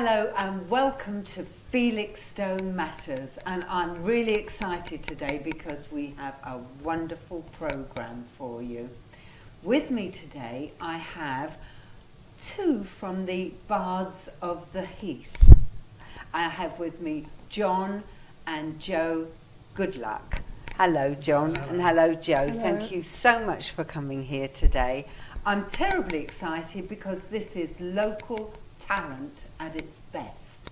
Hello and welcome to Felixstowe Matters, and I'm really excited today because we have a wonderful programme for you. With me today I have two from the Bards of the Heath. I have with me John and Joe Goodluck. Hello John and hello Joe. Hello. Thank you so much for coming here today. I'm terribly excited because this is local talent at its best.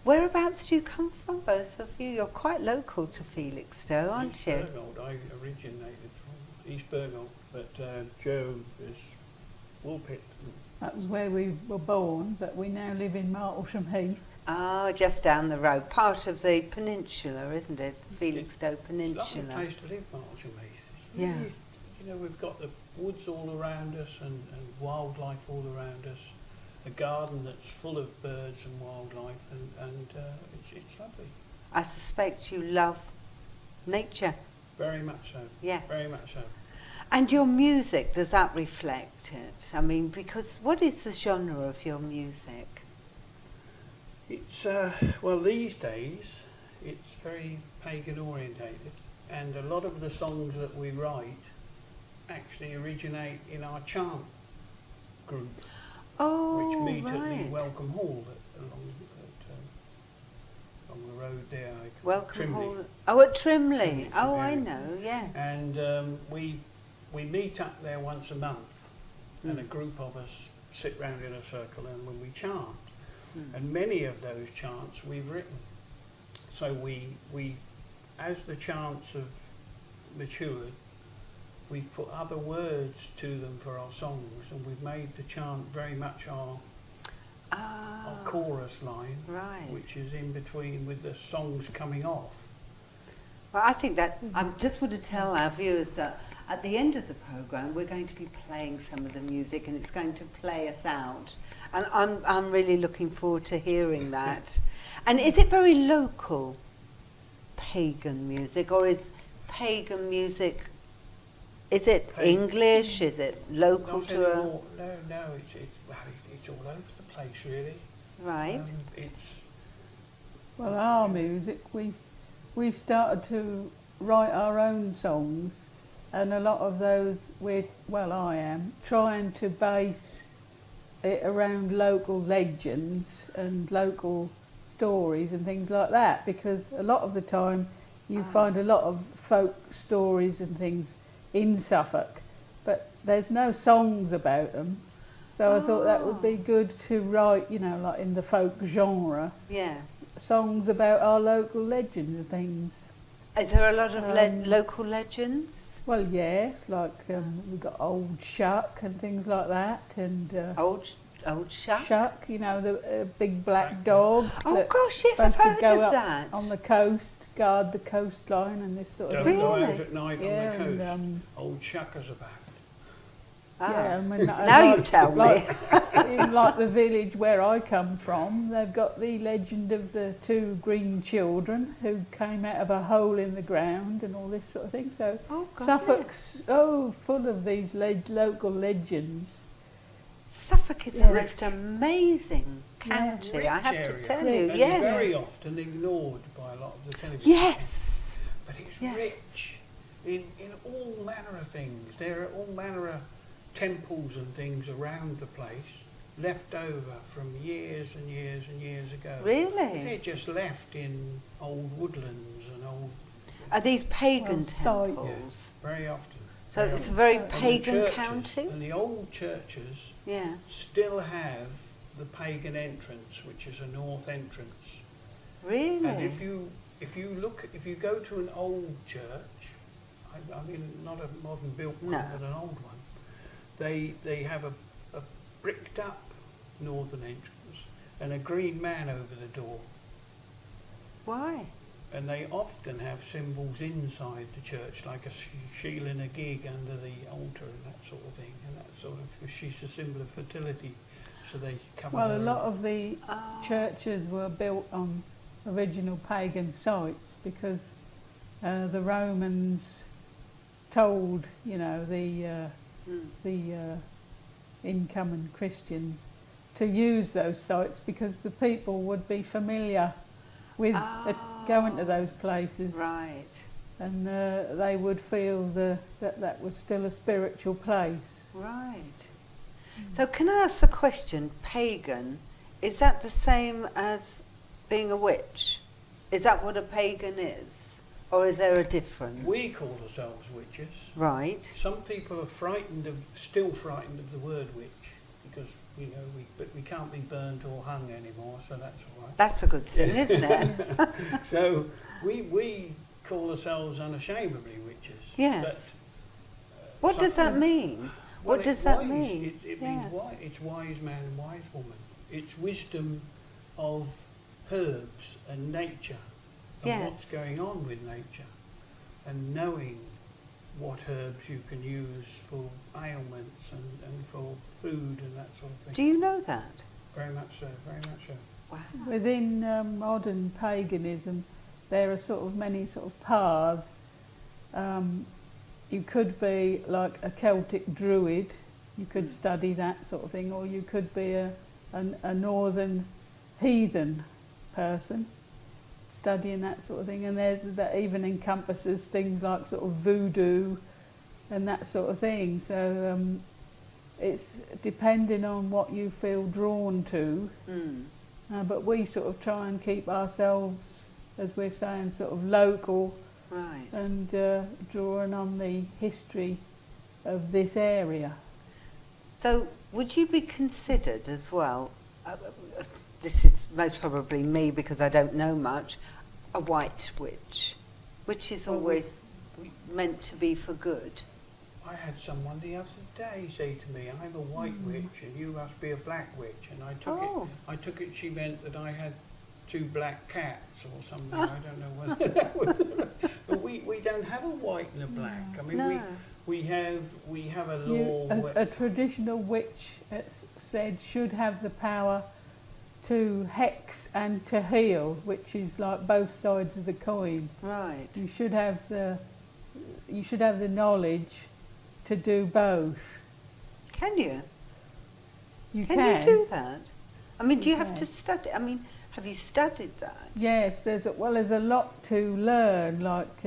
Whereabouts do you come from, both of you? You're quite local to Felixstowe, aren't East you? Bergold. I originated from East Bergold, but Joe is Woolpit. That was where we were born, but we now live in Martlesham Heath. Ah, just down the road. Part of the peninsula, isn't it? Felixstowe It's a Peninsula. lovely place to live, Martlesham Heath. It's Yeah. really, you know, we've got the woods all around us and wildlife all around us. A garden that's full of birds and wildlife, and it's lovely. I suspect you love nature. Very much so. Yeah. Very much so. And your music, does that reflect it? I mean, because what is the genre of your music? It's, well, these days, it's very pagan orientated, and a lot of the songs that we write actually originate in our chant group, Oh, which meet at right. the Welcome Hall along the road there. Welcome Trimley. Hall. Oh, at Trimley. Trimley, Oh, I very- know, yeah. And we meet up there once a month, and a group of us sit round in a circle, and when we chant, and many of those chants we've written. So we as the chants have matured, we've put other words to them for our songs, and we've made the chant very much our chorus line, Right. which is in between with the songs coming off. Well, I think that I just want to tell our viewers that at the end of the programme we're going to be playing some of the music, and it's going to play us out. And I'm really looking forward to hearing that. And is it very local pagan music, or is pagan music, is it English? Is it local Not to anymore. No, it's all over the place really. Right. It's Well, our music, we've started to write our own songs, and a lot of those I am trying to base it around local legends and local stories and things like that, because a lot of the time you find a lot of folk stories and things in Suffolk, but there's no songs about them. So I thought that would be good to write, you know, like in the folk genre, Yeah. songs about our local legends and things. Is there a lot of local legends? Well, yes, like we've got Old Shuck and things like that, and Old Shuck? Shuck, you know, the big black dog. Oh that's gosh, yes, I've supposed to heard go of up that. on the coast, guard the coastline, and this sort of don't thing. go out Really? at night Yeah, on the coast. and, Old Chuckers about. yeah, I mean, Now you tell me. like, in like the village where I come from, they've got the legend of the two green children who came out of a hole in the ground and all this sort of thing. So Oh, God, Suffolk's full of these local legends. Suffolk is Yeah. the most amazing county, Rich I have area. to tell Rich. you. And Yes. very often ignored by a lot of the television. Yes. But it's Yes. rich in all manner of things. There are all manner of temples and things around the place, left over from years and years and years ago. Really? They're just left in old woodlands and old... Are these pagan Well, sites. temples? Yes, very often. So Very it's a often. very And the pagan churches- county? And the old churches Yeah. still have the pagan entrance, which is a north entrance. Really? And if you go to an old church, I mean not a modern built one, No. but an old one, they have a bricked up northern entrance and a green man over the door. Why? And they often have symbols inside the church, like a shield and a gig under the altar and that sort of thing. And that sort of, she's a symbol of fertility, so they cover Well, her a lot of the Oh. churches were built on original pagan sites because the Romans told, you know, the incoming Christians to use those sites because the people would be familiar with going to those places. Right. And they would feel that was still a spiritual place. Right. So can I ask a question? Pagan, is that the same as being a witch? Is that what a pagan is? Or is there a difference? We call ourselves witches. Right. Some people are still frightened of the word witch because, you know, we can't be burnt or hung anymore, so that's all right. That's a good thing, isn't it? So we call ourselves unashamedly witches. Yes. But, what does that mean? Well, What does that mean? It means wise. It's wise man and wise woman. It's wisdom of herbs and nature and what's going on with nature, and knowing what herbs you can use for ailments and for food and that sort of thing. Do you know that? Very much so, very much so. Wow. Within modern paganism, there are sort of many sort of paths. You could be like a Celtic druid, you could study that sort of thing, or you could be a northern heathen person studying that sort of thing. And that even encompasses things like sort of voodoo and that sort of thing. So it's depending on what you feel drawn to. But we sort of try and keep ourselves, as we're saying, sort of local. Right. And drawing on the history of this area. So would you be considered as well, this is most probably me because I don't know much, a white witch, which is always meant to be for good? I had someone the other day say to me, I'm a white witch and you must be a black witch, and I took it she meant that I had 2 black cats or something. I don't know whether that was, but we don't have a white and a black. I mean, we have a law. A traditional witch, it's said, should have the power to hex and to heal, which is like both sides of the coin. Right. You should have the knowledge to do both. Can you? You Can you do that? I mean, do you have to study? I mean, have you studied that? Yes, there's a lot to learn, like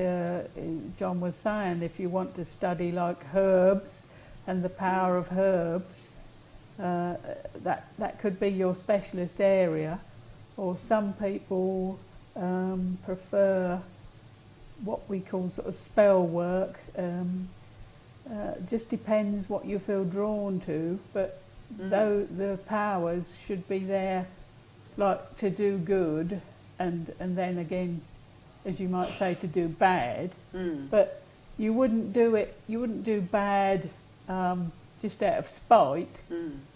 John was saying. If you want to study like herbs and the power of herbs, that could be your specialist area. Or some people prefer what we call sort of spell work. Just depends what you feel drawn to, but though the powers should be there, like to do good, and then again, as you might say, to do bad. But you wouldn't do bad just out of spite.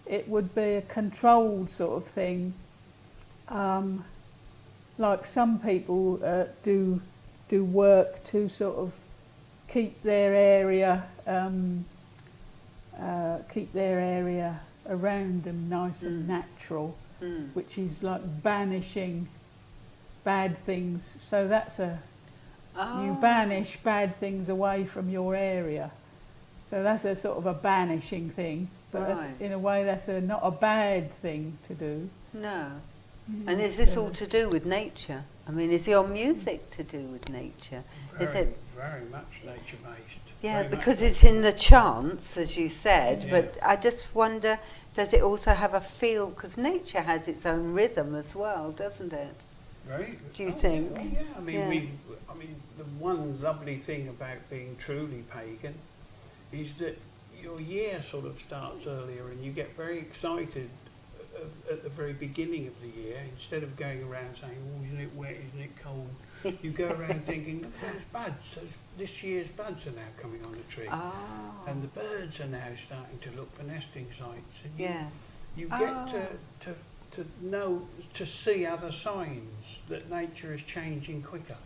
It would be a controlled sort of thing. Like some people do work to sort of keep their area around them nice and natural, which is like banishing bad things. So that's you banish bad things away from your area. So that's a sort of a banishing thing, but that's, in a way that's not a bad thing to do. No. And is this all to do with nature? I mean, is your music to do with nature? Is it very much nature-based? Yeah, because it's in the chants, as you said, but I just wonder, does it also have a feel? Because nature has its own rhythm as well, doesn't it? Right. Do you think? Yeah, I mean, the one lovely thing about being truly pagan is that your year sort of starts earlier, and you get very excited at the very beginning of the year. Instead of going around saying, "Oh, isn't it wet? Isn't it cold?" You go around thinking, "Look, there's buds. This year's buds are now coming on the tree, and the birds are now starting to look for nesting sites." And you get to know, to see other signs that nature is changing quicker.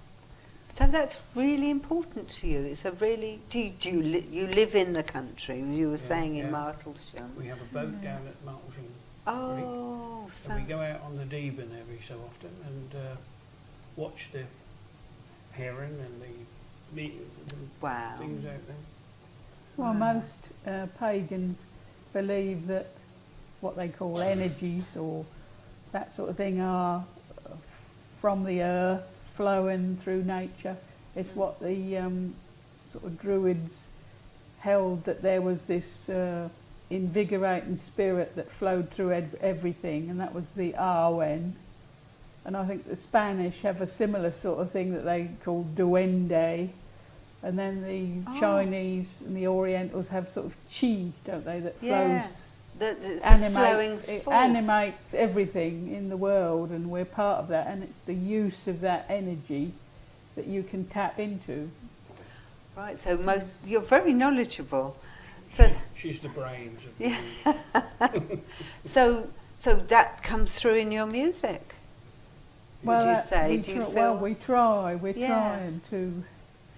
So that's really important to you. It's a really. You live in the country? You were saying in Martlesham. We have a boat down at Martlesham. Oh, so we go out on the Deben every so often and watch the heron and the things out there. Well, most pagans believe that what they call energies or that sort of thing are from the earth, flowing through nature. It's what the sort of Druids held, that there was this invigorating spirit that flowed through everything, and that was the Arwen. And I think the Spanish have a similar sort of thing that they call duende. And then the Chinese and the Orientals have sort of chi, don't they, that flows, animates everything in the world, and we're part of that, and it's the use of that energy that you can tap into. Right, so you're very knowledgeable. So she's the brains of the yeah. so that comes through in your music. Well, would you say? Do you feel? We're trying to.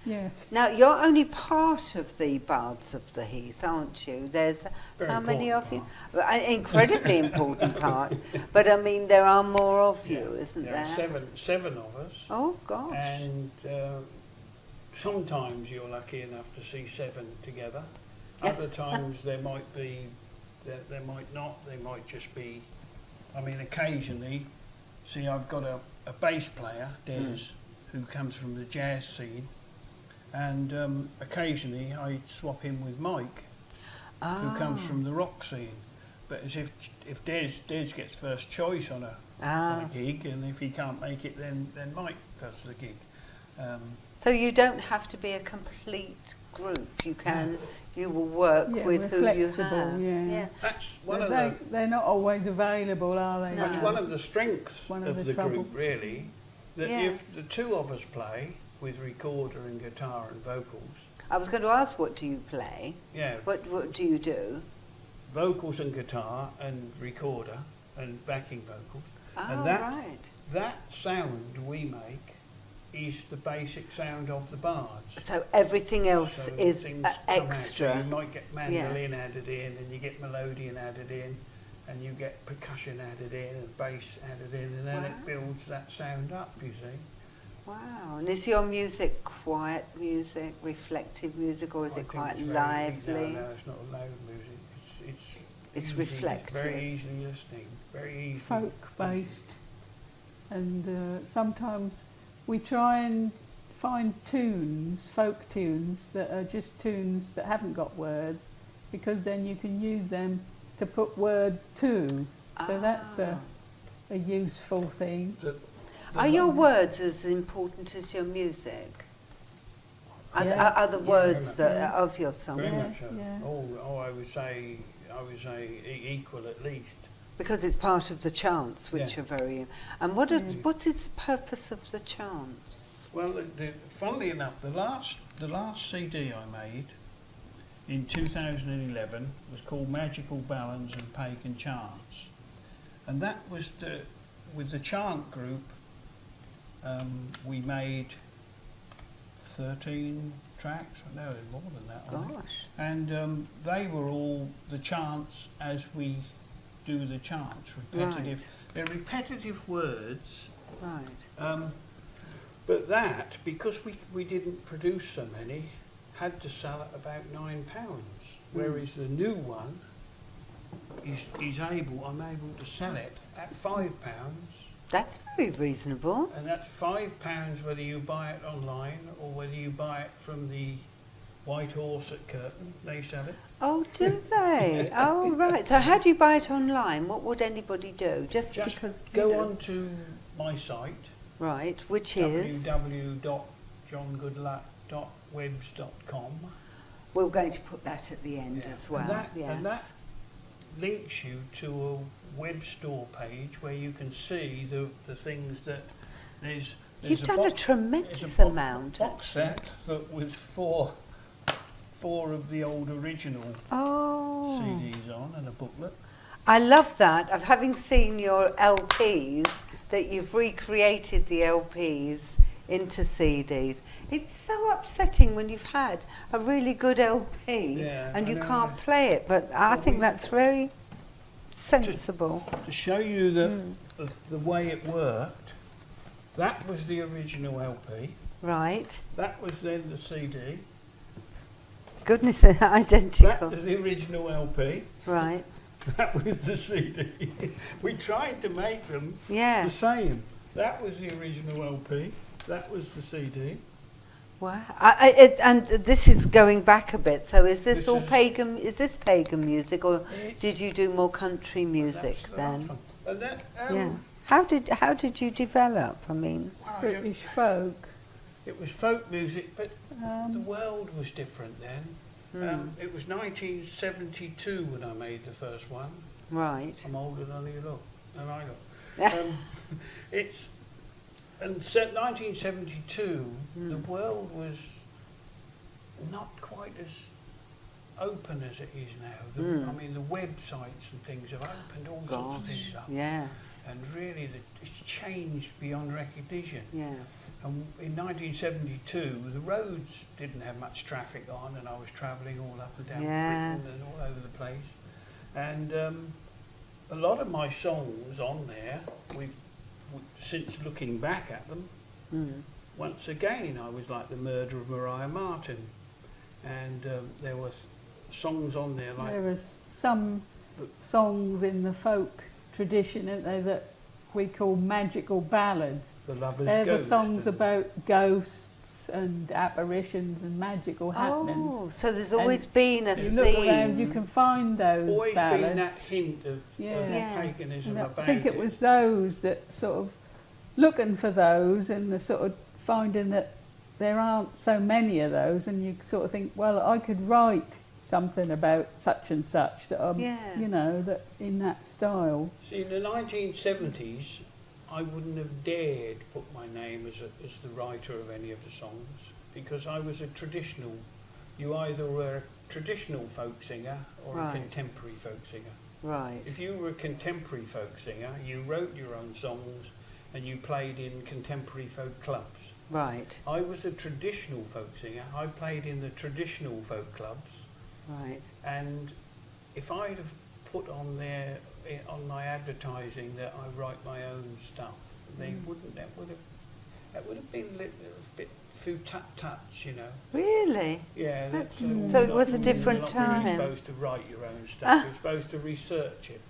Yes. Now, you're only part of the Bards of the Heath, aren't you? There's Very how many of important you? Well, incredibly important part. But I mean, there are more of you, isn't there? There are seven of us. Oh gosh. And sometimes you're lucky enough to see 7 together. Other times there might be, there might not. They might just be. I mean, occasionally, see, I've got a bass player, Des, who comes from the jazz scene. And occasionally I swap him with Mike, who comes from the rock scene. But as if Des gets first choice on a gig, and if he can't make it, then Mike does the gig. So you don't have to be a complete group. You will work with who you have. Yeah. That's they're not always available, are they? No. That's one of the strengths of the group, really. That if the 2 of us play with recorder and guitar and vocals. I was going to ask, what do you play? Yeah. What do you do? Vocals and guitar and recorder and backing vocals. And that sound we make is the basic sound of the Bards. So everything else So is things extra. So you might get mandolin added in, and you get melodeon added in, and you get percussion added in and bass added in, and then it builds that sound up, you see. Wow. And is your music quiet music, reflective music, or is it quite lively? No, it's not loud music. It's easy, reflective. It's very easily listening, very easy. Folk-based. And sometimes we try and find folk tunes that are just tunes that haven't got words, because then you can use them to put words to. So that's a useful thing. Are your words as important as your music? Are the words of your songs? Very much so. Yeah. Oh, I would say equal at least. Because it's part of the chants, which are very. And what is the purpose of the chants? Well, funnily enough, the last CD I made in 2011 was called Magical Ballads and Pagan Chants, and that was with the chant group. We made 13 tracks. No, more than that. Gosh. And they were all the chants as we do the chants. Repetitive. Right. They're repetitive words. Right. But that, because we didn't produce so many, had to sell at about £9. Whereas the new one I'm able to sell it at £5. That's very reasonable. And that's £5 whether you buy it online or whether you buy it from the White Horse at Curtin. They sell it. Oh, do they? Oh, right. So how do you buy it online? What would anybody do? Just because go on to my site. Right, which is www.johngoodluck.webs.com. We're going to put that at the end as well. And that links you to a web store page where you can see the things that there's You've done a tremendous amount. Box set that with four of the old original CDs on, and a booklet. I love that, of having seen your LPs, that you've recreated the LPs into CDs. It's so upsetting when you've had a really good LP and you can't play it, but I think that's very sensible. To show you the way it worked, that was the original LP. Right. That was then the CD. Goodness, identical. That was the original LP. Right. That was the CD. We tried to make them Yeah. the same. That was the original LP. That was the CD. Wow. And this is going back a bit. So is this all pagan? Is this pagan music, or did you do more country music then? And that, Yeah. How did you develop? I mean, British folk. it was folk music, but the Um, world was different then. It was 1972 when I made the first one. right. I'm older than you look, than I look. It's and 1972. The world was not quite as open as it is now. I mean, the websites and things have opened all sorts of things up, Yeah. and really it's changed beyond recognition. Yeah. And in 1972, the roads didn't have much traffic on, and I was travelling all up and down Yes. Britain and all over the place. And a lot of my songs on there, since looking back at them, once again, I was like The Murder of Maria Martin. And there were songs on there like... There are some songs in the folk tradition, aren't they, that we call magical ballads. The Lover's They're Ghost. the songs and- about ghosts and apparitions and magical happenings. Oh, so there's always been a You theme. look around, you can find those Always ballads. been that hint of Yeah. paganism And about I think it was those that sort of looking for those and the sort of finding that there aren't so many of those, and you sort of think, well, I could write something about such and such that I'm, Yeah. you know, that in that style. See, in the 1970s, I wouldn't have dared put my name as the writer of any of the songs, because I was a traditional. You either were a traditional folk singer or Right. a contemporary folk singer. Right. If you were a contemporary folk singer, you wrote your own songs and you played in contemporary folk clubs. Right. I was a traditional folk singer. I played in the traditional folk clubs. Right. And if I'd have put on there, on my advertising, that I write my own stuff, they wouldn't. That would have been a bit few tuts, you know. Really? Yeah. That's, So it was a different You're not really time. supposed to write your own stuff. You're supposed to research it.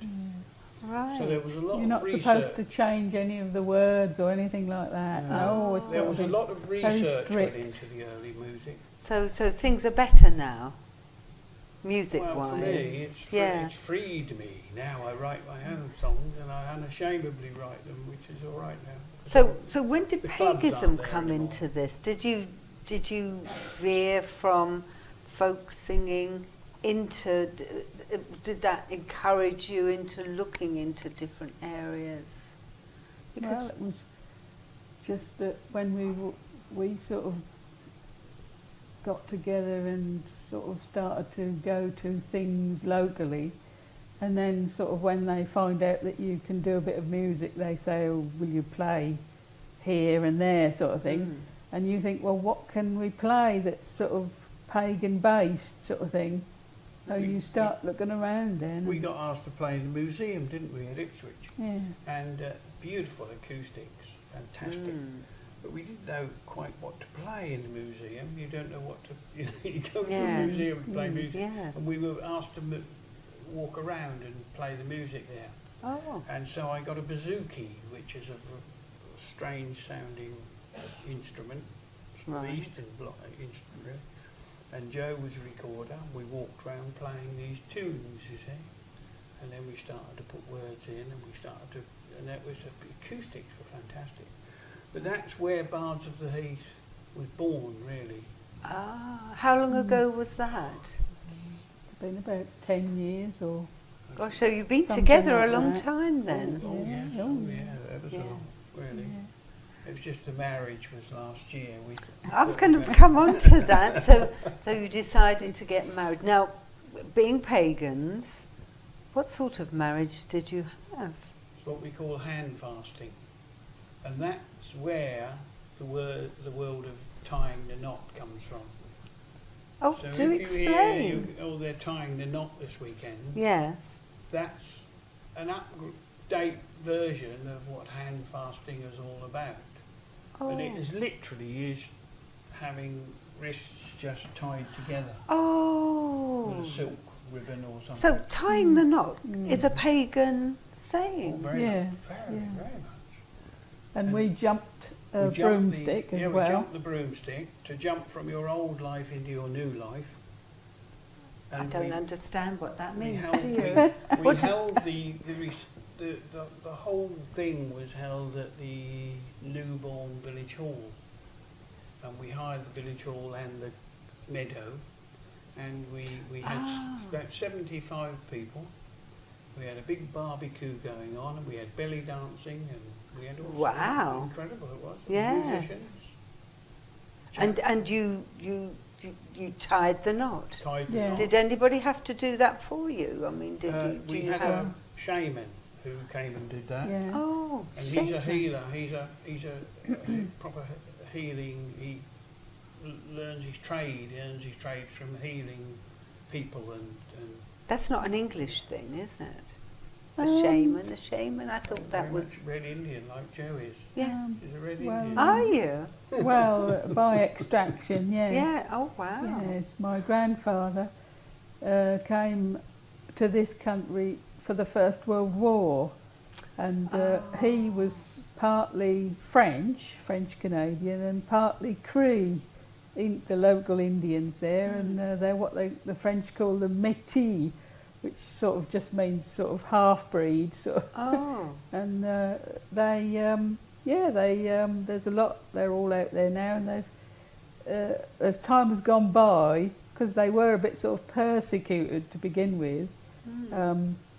Right. So there was a lot You're of not research. supposed to change any of the words or anything like that. No, it's There got was to a be lot of very research went strict. into the early music. So things are better now, music-wise. Well, for me, it's freed me. Now I write my own songs, and I unashamedly write them, which is all right now. So when did The clubs paganism aren't there come anymore. into this? Did you veer from folk singing into? Did that encourage you into looking into different areas? Well, it was just that when we sort of got together and sort of started to go to things locally, and then sort of when they find out that you can do a bit of music, they say, oh, will you play here and there sort of thing. And you think, well, what can we play that's sort of pagan based sort of thing? So you start looking around then. We got asked to play in the museum, didn't we, at Ipswich? Yeah. And beautiful acoustics, fantastic. But we didn't know quite what to play in the museum. You don't know what to... You go to Yeah. a museum to play music. Yeah. And we were asked to walk around and play the music there. Oh. And so I got a bouzouki, which is a strange sounding instrument, from the Right. Eastern Bloc instrument, really. And Joe was a recorder. We walked around playing these tunes, you see. And then we started to put words in, and and that was, the acoustics were fantastic. But that's where Bards of the Heath was born, really. Ah, how long ago was that? It's been about 10 years or... Gosh, so you've been Something together like a long that. time then. Oh, Yeah, yes, oh, ever so yeah. long, really. It was just the marriage was last year. I was going to come on to that. So you decided to get married. Now, being pagans, what sort of marriage did you have? It's what we call hand fasting, and that's where the world of tying the knot comes from. Oh, So do if you explain. hear, they're tying the knot this weekend. Yeah. That's an up-to-date version of what hand fasting is all about. Oh. And it is literally having wrists just tied together Oh. with a silk ribbon or something. So tying the knot Mm. is a pagan Oh, saying. very Yeah, much, very, yeah. very much. And we jumped a We jumped broomstick we as well. jumped the broomstick to jump from your old life into your new life. I And don't we- understand what that we means, held, do we, you? we What does- held the whole thing was held at the newborn village hall, and we hired the village hall and the meadow, and we had about 75 people. We had a big barbecue going on, and we had belly dancing, and we had all sorts of- Wow. incredible it was. Yeah. Musicians. And you tied the knot. Tied the Yeah. knot. Did anybody have to do that for you? I mean, do We you had have? a shaman who came and did that. Yeah. Oh, And he's a shaman. healer. He's a proper healing. He learns his trade. He learns his trade from healing people and That's not an English thing, is it? A Um, shaman. I thought that very was. much Red Indian like Joe is. Yeah. He's a Red well, Indian. Are you? Well, by extraction, yes. Yeah. Oh wow. Yes, my grandfather came to this country for the First World War, and he was partly French Canadian, and partly Cree, the local Indians there, and they're what the French call the métis, which sort of just means sort of half breed, sort of. Oh. And there's a lot. They're all out there now, and they've, as time has gone by, because they were a bit sort of persecuted to begin with.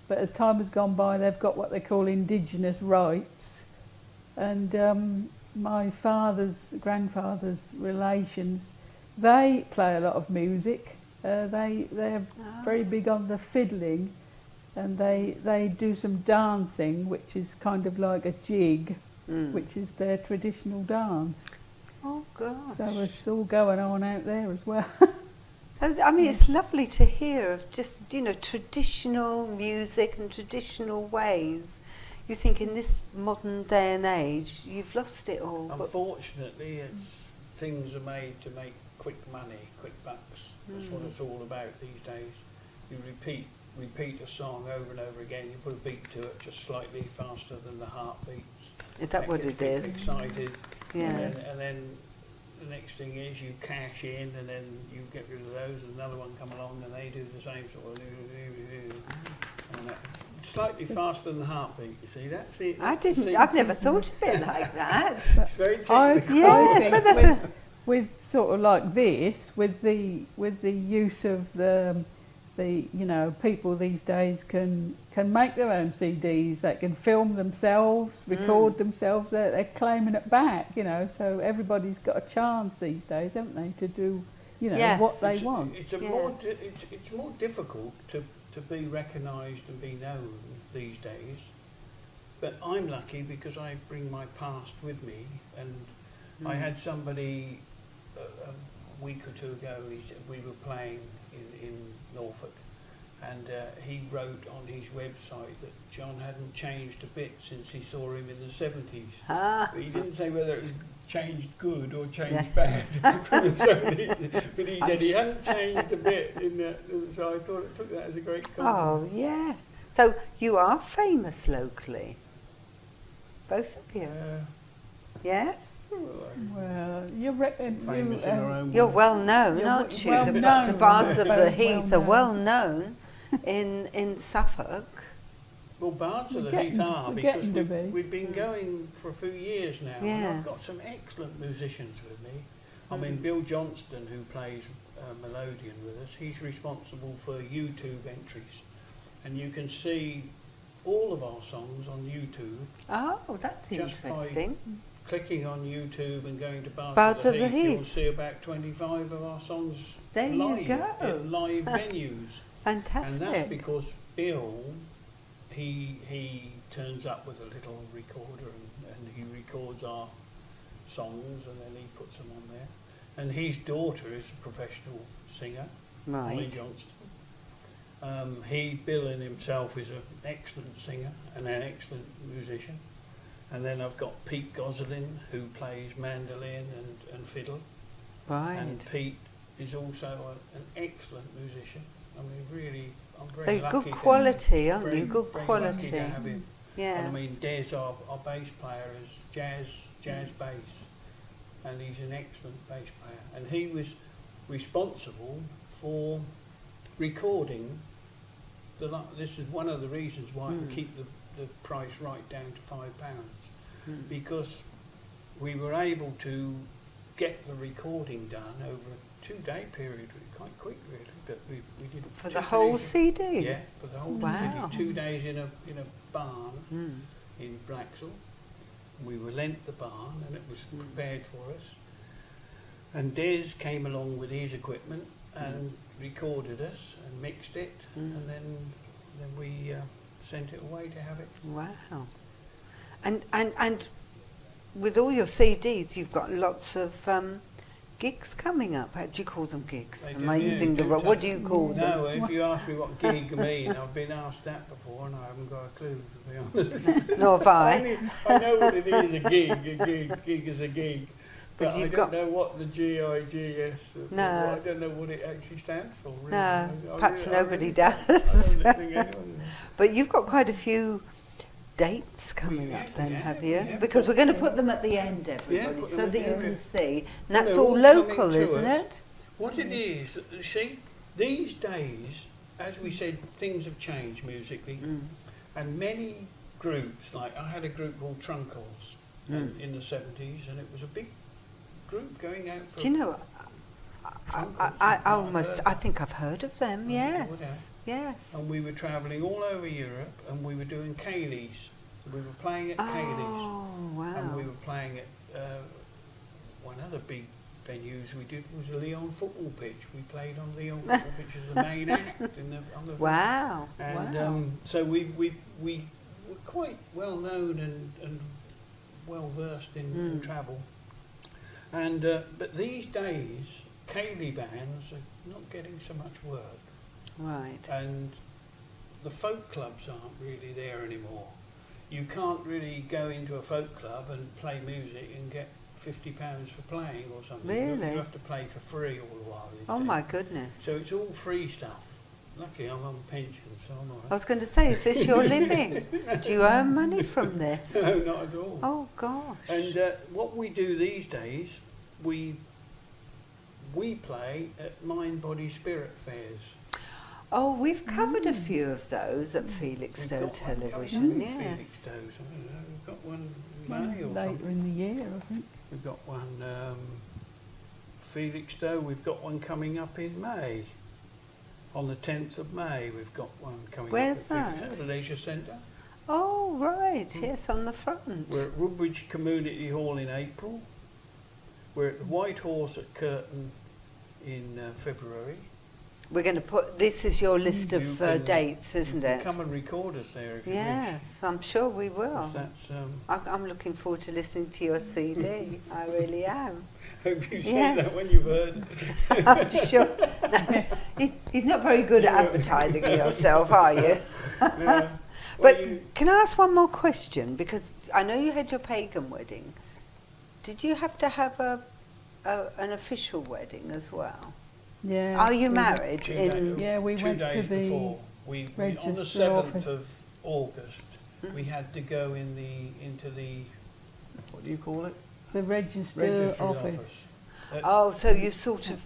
But as time has gone by, they've got what they call indigenous rights, and my grandfather's relations, they play a lot of music. They're very big on the fiddling, and they do some dancing, which is kind of like a jig, which is their traditional dance. Oh gosh. So it's all going on out there as well. I mean, it's lovely to hear of just, traditional music and traditional ways. You think in this modern day and age, you've lost it all. but- Unfortunately, things are made to make quick money, quick bucks. That's what it's all about these days. You repeat a song over and over again. You put a beat to it just slightly faster than the heart beats. Is that what gets it people is? Excited. Yeah. And then the next thing is you cash in, and then you get rid of those, and another one come along, and they do the same sort of and slightly faster than the heartbeat. You see, that's it. I've never thought of it like that. It's very technical. Yes, think but that's with sort of like this, with the use of the people these days can make their own CDs. They can film themselves, record themselves. They're claiming it back, So everybody's got a chance these days, haven't they, to do what they want. It's more difficult to be recognised and be known these days. But I'm lucky because I bring my past with me, and I had somebody a week or two ago. We were playing in Norfolk, and he wrote on his website that John hadn't changed a bit since he saw him in the 70s. Ah. But he didn't say whether it was changed good or changed bad. But he said he hadn't changed a bit. So I took that as a great compliment. Oh, yes. So you are famous locally, both of you. Yes? Well, you reckon Famous in our own You're way. well known, You're aren't you? well the known. Bards of the Very Heath well are well known in Suffolk. Well, Bards of the We're Heath getting- are we're because getting to be. we've been going for a few years now, and Yeah. I've got some excellent musicians with me. I mean, Bill Johnston, who plays Melodian with us, he's responsible for YouTube entries, and you can see all of our songs on YouTube. Oh, that's Just by interesting. Clicking on YouTube and going to Bards Bards of the Heath, you'll Heath. see about 25 of our songs There you live go. in live venues. Fantastic. And that's because Bill, he turns up with a little recorder and he records our songs, and then he puts them on there. And his daughter is a professional singer, Holly Right. Johnston. Bill in himself is an excellent singer and an excellent musician. And then I've got Pete Gosselin, who plays mandolin and fiddle. Right. And Pete is also an excellent musician. I mean, really, I'm very So lucky. good quality, aren't very, you? Good very quality. lucky to have him. Yeah. And I mean, Des, our bass player, is jazz bass, and he's an excellent bass player. And he was responsible for recording this is one of the reasons why we keep the price right down to £5, because we were able to get the recording done over a 2-day period, quite quick really, but we did it For the whole CD? Yeah, for the whole Wow. CD. 2 days in a barn in Blacksall. We were lent the barn and it was prepared for us. And Des came along with his equipment and recorded us and mixed it, and then we sent it away to have it. Wow. And with all your CDs, you've got lots of gigs coming up. How do you call them gigs? They Am do, I yeah, using the do what tell- do you call them? No, if you ask me what gig mean, I've been asked that before and I haven't got a clue, to be honest. Nor have I. I know what it is, a gig is a gig. But But I you've don't got- know what the GIGS, No. I don't know what it actually stands for. Really. No, perhaps nobody I does. don't think anyone. But you've got quite a few dates coming up then, yeah, have we you? have. Because we're going to put them at the end, everybody, put so them that at you the can end. see. And Well, that's they're all all local, coming to isn't us. it? What it is, see, these days, as we said, things have changed musically, and many groups, like I had a group called Trunkles in the 70s, and it was a big group going out for. Do you know, Trunkles, I think I've heard of them, yes. Yes. And we were travelling all over Europe, and we were doing Cayleys. We were playing at Cayleys, Oh, wow. and we were playing at one other big venues we did was the Leon football pitch. We played on Leon football pitch as the main act on the Wow. and wow. so we were quite well known and well versed in travel. And but these days, Cayley bands are not getting so much work, Right. and the folk clubs aren't really there anymore. You can't really go into a folk club and play music and get £50 for playing or something. Really? You have to play for free all the while. these Oh days. my goodness. So it's all free stuff. Lucky I'm on pension, so I'm all I right. was going to say, is this your living? Do you earn money from this? No, not at all. Oh gosh. And what we do these days, we play at Mind, Body, Spirit fairs. Oh, we've covered a few of those at We've Felixstowe got one coming Television, up in yes. Felixstowe, so, we've got one in May or Later something. in the year, I think. We've got one Felixstowe, we've got one coming up in May. On the 10th of May, we've got one coming Where's up at that? Felixstowe, the Leisure Centre. Oh, right, yes, on the front. We're at Woodbridge Community Hall in April. We're at the White Horse at Curtin in February. We're going to put, this is your list You of can- dates, isn't you can it? Come and record us there if you Yes, I'm sure we wish. will. 'Cause that's, I'm looking forward to listening to your CD. I really am. hope you Yeah. say that when you've heard it. I'm sure. No, he's not very good at advertising yourself, are you? Yeah. But Well, you- can I ask one more question? Because I know you had your pagan wedding. Did you have to have an official wedding as well? Yeah. Are you we- married? Two In days- Yeah, we 2 went to days the before. We on the register 7th office. of August, we had to go into the, what do you call it? The register Registry office. At- Oh, so you sort of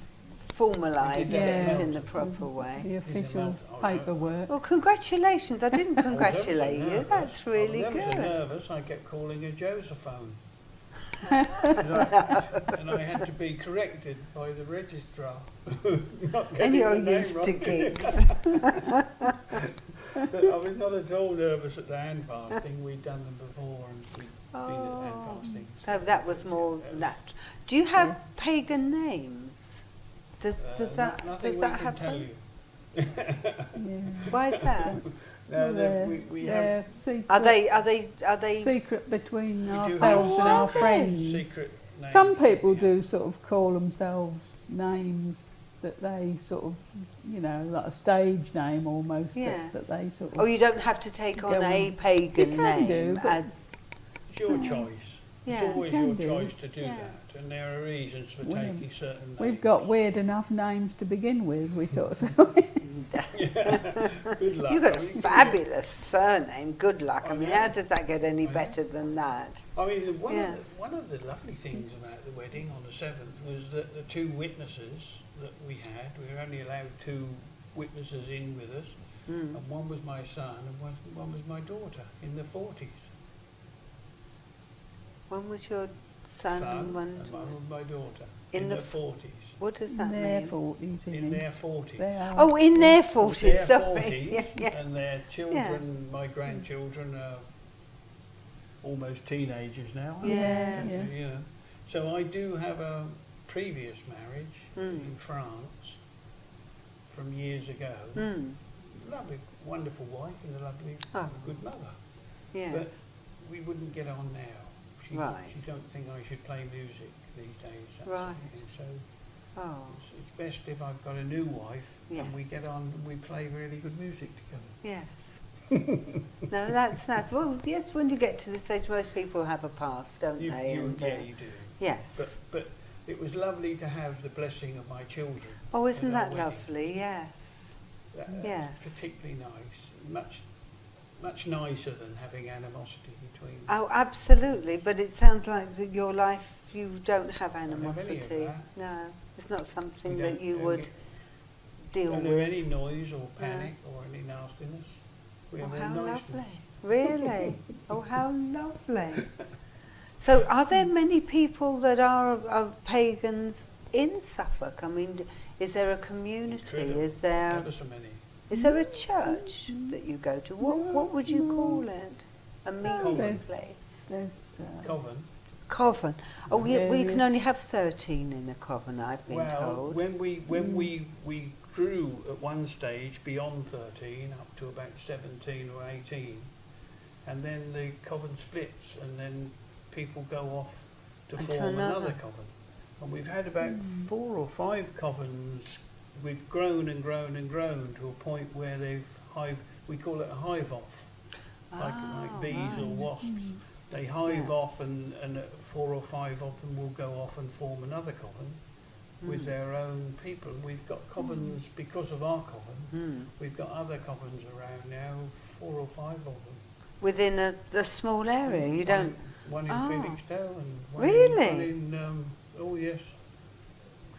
formalised We did that it in now. the proper way. The official Oh, no. paperwork. Well, congratulations. I didn't I was ever so congratulate you. nervous. That's really I was ever so good. nervous, I kept calling her Josephone. And I had to be corrected by the registrar. Not And getting you're the name used to wrong. gigs. But I was not at all nervous at the hand fasting. We'd done them before and we'd been at hand fasting. So that was more natural. Do you have pagan names? Does that Nothing does we that can tell happen? you. Yeah. Why is that? No, They're- we they're have secret, Are they? secret between do ourselves have and our secret friends. secret names. Some people Yeah. do sort of call themselves names that they sort of, you know, like a stage name almost, Yeah. that they sort of... Oh, you don't have to take on Go a on. pagan You can name do, but- as. It's your choice. Yeah. It's always Can your do. choice to do Yeah. that, and there are reasons for We- taking certain names. We've got weird enough names to begin with, we thought so. Good luck. You've got I a mean, fabulous surname. Good luck. I I mean, know. how does that get any I know. better than that? I mean, Yeah. one of the lovely things about the wedding on the 7th was that the two witnesses that we had, we were only allowed two witnesses in with us, Mm. and one was my son and one was my daughter in the 40s. One was your son, and one and one was my daughter in in the the f- 40s. What does In that their mean? 40s, In their 40s. They are. Oh, in their 40s, Their sorry. 40s, Yeah, yeah. and their children, my grandchildren, are almost teenagers now. aren't they? Yeah, So, yeah. you know. So I do have a previous marriage Mm. in France from years ago. Mm. Lovely, wonderful wife and a lovely, Oh. good mother. Yeah. But we wouldn't get on now. She Right. don't think I should play music these days. That sort of Right. thing. So Oh, it's best if I've got a new wife Yeah. and we get on and we play really good music together. yes. No, that's nice. Well, yes, when you get to this age, most people have a past, don't they? And, Yeah, you do. yes. But it was lovely to have the blessing of my children. Oh, isn't at our that wedding. lovely? Yes. That Yeah. was particularly nice. Much nicer than having animosity between. Oh, absolutely. But it sounds like that your life, you don't have have any of animosity. that. No, it's not something We that don't- you don't would get- deal Don't have with. any noise or panic or any nastiness. We Oh, have how no lovely. niceness. Really? Oh, how lovely. So are there many people that are pagans in Suffolk? I mean, is there a community? True. Is there Ever so many. a church that you go to? What would you call it? A meeting There's- place? There's, Coven. Coven. Oh, we can Yes. only have 13 in a coven, I've been Well, told. when we grew at one stage beyond 13 up to about 17 or 18, and then the coven splits, and then people go off to And to form another another. coven. And we've had about 4 or 5 covens. We've grown and grown and grown to a point where we call it a hive off, like Ah, bees or right. wasps. They hive Yeah. off, and 4 or 5 of them will go off and form another coven with Mm. their own people. We've got covens because of our coven. Mm. We've got other covens around now, 4 or 5 of them. Within a small area, you don't... One in Oh. Felixstowe and one Really? in oh yes,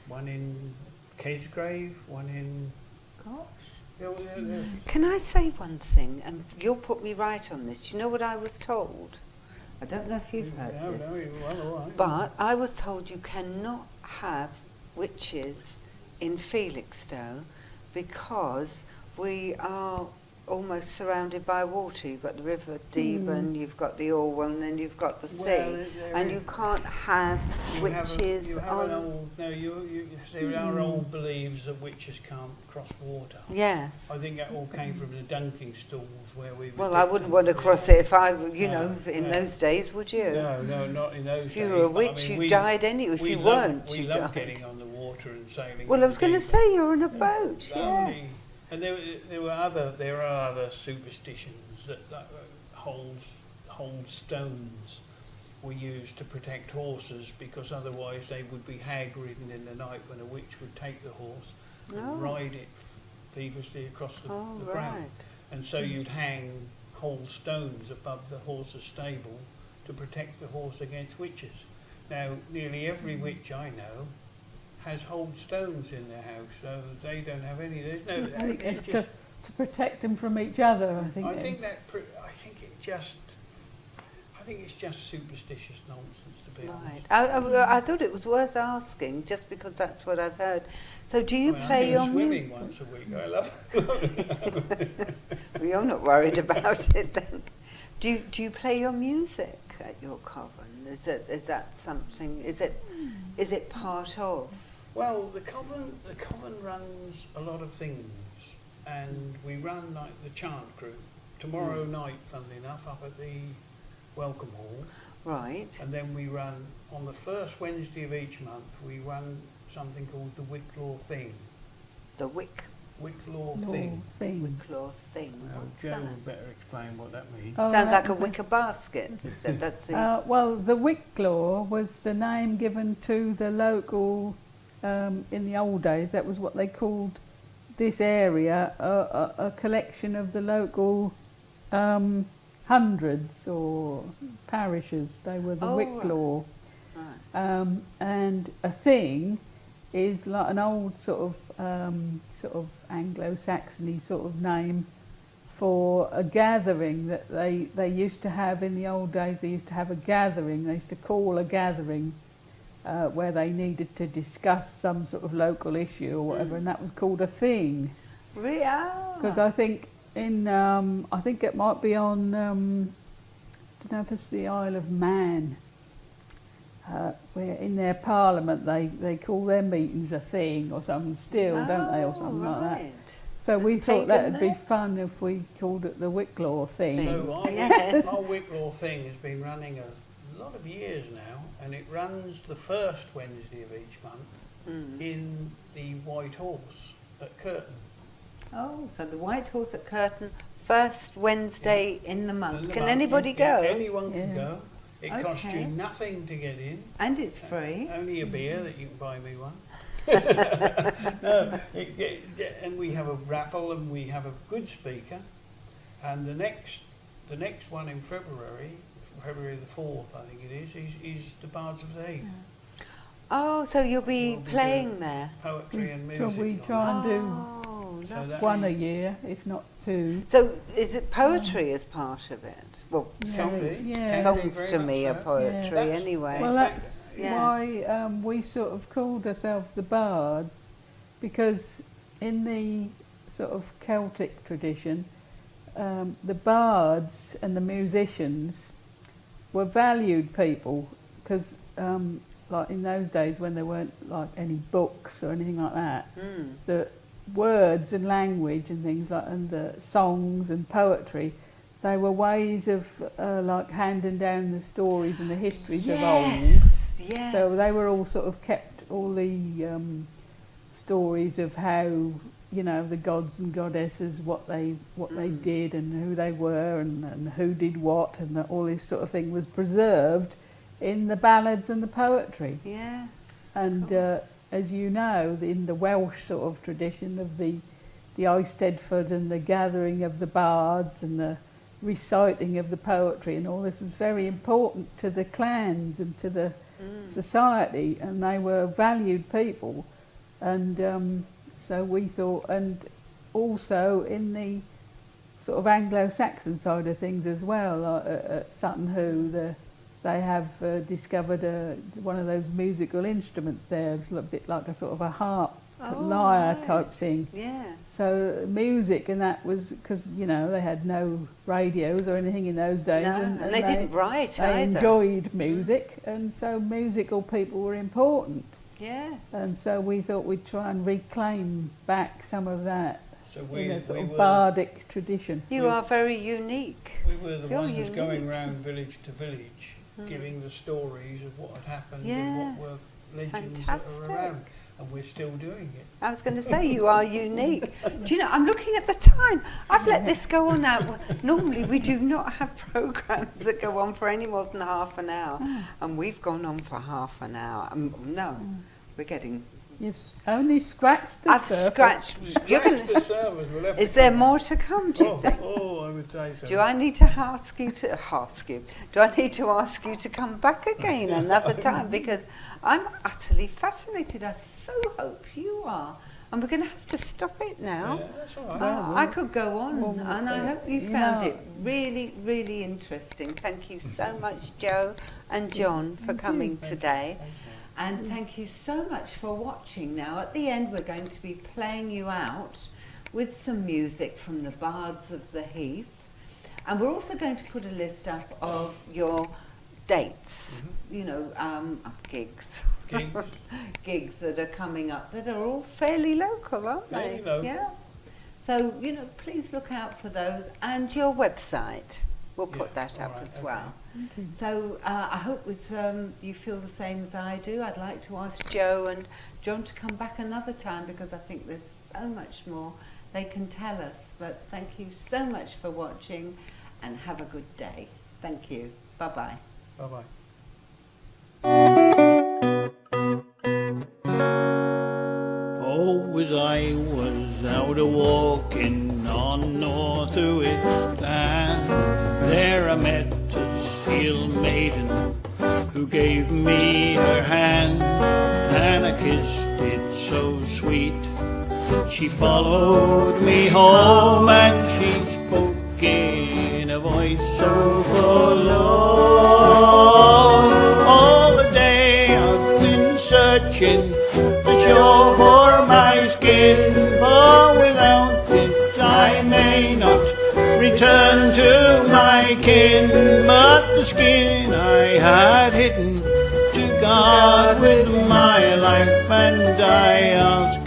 one in Kesgrave, one in. Gosh. Yeah. Can I say one thing, and you'll put me right on this? Do you know what I was told? I don't know if you've heard No, this. no, well, all right. But I was told you cannot have witches in Felixstowe because we are almost surrounded by water. You've got the River Deben, you've got the Orwell, and then you've got the sea. Well, there And is- you can't have You have witches you have on... an old, no, there are old beliefs that witches can't cross water. Yes. I think that all came from the dunking stools where we. would Well, dip I wouldn't them. want to cross it if I, you No, know, in no. those days, would you? No, not in those If days. you were a but I witch, mean, you we- died anyway. If we you love- weren't, we you love died. getting on the water and sailing. Well, I was going to deeper. say you're on a boat, yeah. Lovely. And there are other superstitions that hold stones were used to protect horses, because otherwise they would be hag-ridden in the night when a witch would take the horse Oh. and ride it feverishly across the Oh, ground. right. And so you'd hang whole stones above the horse's stable to protect the horse against witches. Now, nearly every witch I know has whole stones in their house, so they don't have any. There's no. I think it's it's just to protect them from each other, I think. I think it's- that. I think it's just superstitious nonsense, to be Right. honest. I thought it was worth asking, just because that's what I've heard. So do you I mean, play I your go swimming music? once a week. I love. Well, you're not worried about it then. Do you play your music at your coven? Is that something? Is it part of? Well, the coven runs a lot of things, and we run like the chant group tomorrow night. Funnily enough, up at the Welcome Hall, Right. and then we run on the first Wednesday of each month. We run something called the Wicklaw Thing. The Wick Wicklaw Law thing. thing. Wicklaw thing. Well, What's Joe that? would better explain what that means. Oh, Sounds that like a was wicker basket. That's the... well, the Wicklaw was the name given to the local, in the old days, that was what they called this area, a collection of the local hundreds or parishes. They were the Oh, Wicklaw. Right. And a thing is like an old sort of Anglo-Saxony sort of name for a gathering that they used to have in the old days. They used to have a gathering. They used to call a gathering where they needed to discuss some sort of local issue or whatever, and that was called a thing. Really? Because I think I think it might be on, I don't know if it's the Isle of Man, where in their parliament they call their meetings a thing or something still, don't they, or something like that. So we There's thought pagan that would be there? fun if we called it the Wicklaw thing. So our, Yes. our Wicklaw thing has been running a lot of years now, and it runs the first Wednesday of each month in the White Horse at Curtin. Oh, so the White Horse at Curtin, first Wednesday in the month. In the Can month, anybody yeah, go? anyone can Yeah. go. It costs Okay. you nothing to get in. And it's free. Only a beer that you can buy me one. No, and we have a raffle and we have a good speaker. And the next one in February the 4th, I think it is the Bards of the Heath. Oh, so you'll be We'll be playing doing there. Poetry and So music. we on try and do Oh, So lovely. that- one a year, if not two. So is it poetry as part of it? Well, Yeah, songs, yeah. songs Very to much me are so. poetry That's- anyway. Well, that's Yeah. why we sort of called ourselves the Bards, because in the sort of Celtic tradition, the bards and the musicians were valued people, because like in those days when there weren't like any books or anything like that, the words and language and things like, and the songs and poetry, they were ways of like handing down the stories and the histories of old. Yes. So they were all sort of kept all the stories of how, you know, the gods and goddesses, what they did and who they were and who did what, and that all this sort of thing was preserved in the ballads and the poetry. Yeah. And as you know, in the Welsh sort of tradition of the Eisteddfod and the gathering of the bards and the reciting of the poetry and all this was very important to the clans and to the society, and they were valued people. And so we thought, and also in the sort of Anglo-Saxon side of things as well, like at Sutton Hoo, they have discovered one of those musical instruments there. It's a bit like a sort of a harp, lyre type thing. Yeah. So music, and that was because, you know, they had no radios or anything in those days. No, and they didn't write They either. enjoyed music, and so musical people were important. Yes. And so we thought we'd try and reclaim back some of that So in a sort we of were bardic tradition. You are very unique. we were the You're ones going unique. round village to village, giving the stories of what had happened Yeah. and what were legends that Fantastic. are around, and we're still doing it. I was going to say, you are unique. Do you know, I'm looking at the time. I've let this go on now. Normally, we do not have programmes that go on for any more than half an hour. And we've gone on for half an hour. No, we're getting... You've only scratched the I've surface. scratched... You're Scratch gonna, the servers will have is to there come. more to come, do you Oh, think? I would say so. Do I need to ask you to Do I need to ask you to come back again another time? Because I'm utterly fascinated. I so hope you are. And we're going to have to stop it now. Yeah, that's all right. Well, I could go on, well, and I hope you you found know- it really, really interesting. Thank you so much, Joe and John, for coming today. And thank you so much for watching. Now, at the end, we're going to be playing you out with some music from the Bards of the Heath. And we're also going to put a list up of your dates, you know, gigs. Gigs. Gigs that are coming up that are all fairly local, aren't Fairly they? local. Yeah. So, you know, please look out for those, and your website. We'll put Yeah, that all up right, as okay. well. So I hope with you feel the same as I do. I'd like to ask Joe and John to come back another time, because I think there's so much more they can tell us. But thank you so much for watching, and have a good day. Thank you. Bye-bye. Bye-bye. Oh, as I was out a-walking on North Uist, and there I met a seal maiden who gave me her hand, and I kissed it so sweet. She followed me home, and she spoke in a voice so forlorn. All the day I've been searching the shore for my skin, for without it I may not return to my kin. But the skin I had hidden to guard with my life, and I ask